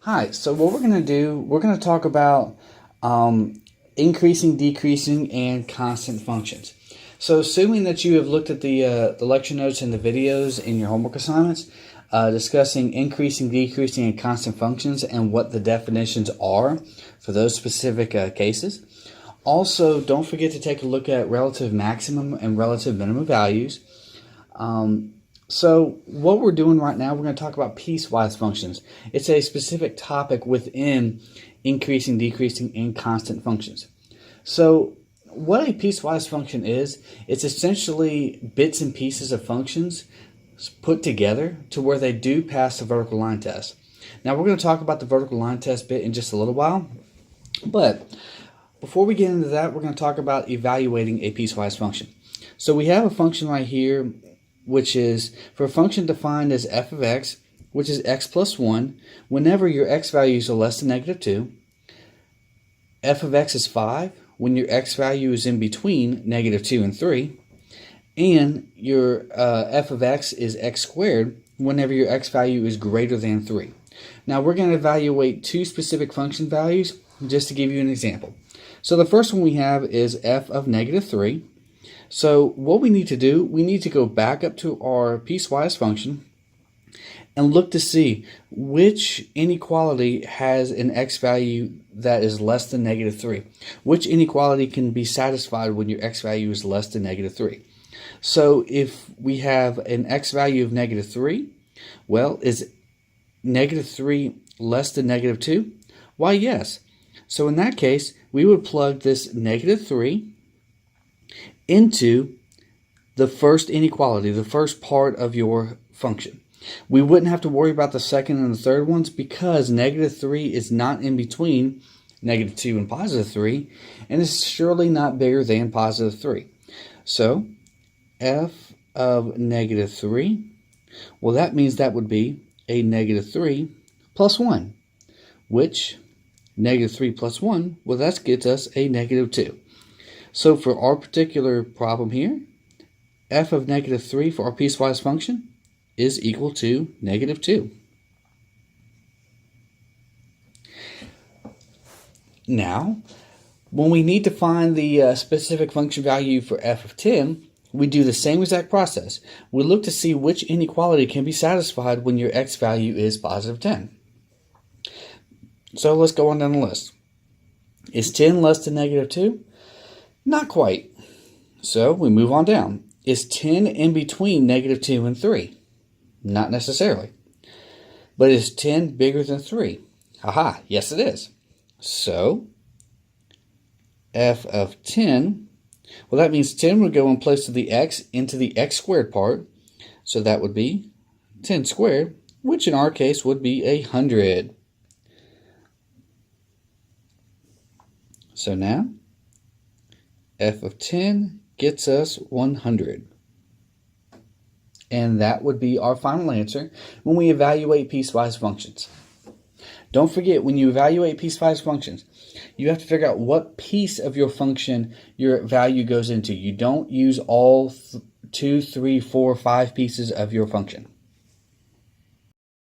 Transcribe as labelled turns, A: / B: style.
A: Hi, so what we're going to do, we're going to talk about increasing, decreasing, and constant functions. So assuming that you have looked at the lecture notes and the videos in your homework assignments, discussing increasing, decreasing, and constant functions and what the definitions are for those specific cases. Also, don't forget to take a look at relative maximum and relative minimum values. So what we're doing right now, we're going to talk about piecewise functions. It's a specific topic within increasing, decreasing, and constant functions. So what a piecewise function is, it's essentially bits and pieces of functions put together to where they do pass the vertical line test. Now we're going to talk about the vertical line test bit in just a little while, but before we get into that, we're going to talk about evaluating a piecewise function. So we have a function right here, which is for a function defined as f of x, which is x plus 1, whenever your x values are less than negative 2. F of x is 5, when your x value is in between negative 2 and 3. And your f of x is x squared, whenever your x value is greater than 3. Now we're going to evaluate two specific function values, just to give you an example. So the first one we have is f of negative 3. So what we need to do, we need to go back up to our piecewise function and look to see which inequality has an x value that is less than negative 3. Which inequality can be satisfied when your x value is less than negative 3. So if we have an x value of negative 3, well, is negative 3 less than negative 2? Why, yes. So in that case, we would plug this negative 3 into the first inequality, the first part of your function. We wouldn't have to worry about the second and the third ones because negative 3 is not in between negative 2 and positive 3, and it's surely not bigger than positive 3. So f of negative 3, well, that means that would be a negative 3 plus 1, which negative 3 plus 1, well, that gets us a negative 2. So for our particular problem here, f of negative 3 for our piecewise function is equal to negative 2. Now, when we need to find the specific function value for f of 10, we do the same exact process. We look to see which inequality can be satisfied when your x value is positive 10. So let's go on down the list. Is 10 less than negative 2? Not quite. So we move on down. Is 10 in between negative 2 and 3? Not necessarily. But is 10 bigger than 3? Aha, yes it is. So f of 10, well, that means 10 would go in place of the x into the x squared part. So that would be 10 squared, which in our case would be 100. So now f of 10 gets us 100. And that would be our final answer when we evaluate piecewise functions. Don't forget, when you evaluate piecewise functions, you have to figure out what piece of your function your value goes into. You don't use all 2, 3, 4, 5 pieces of your function.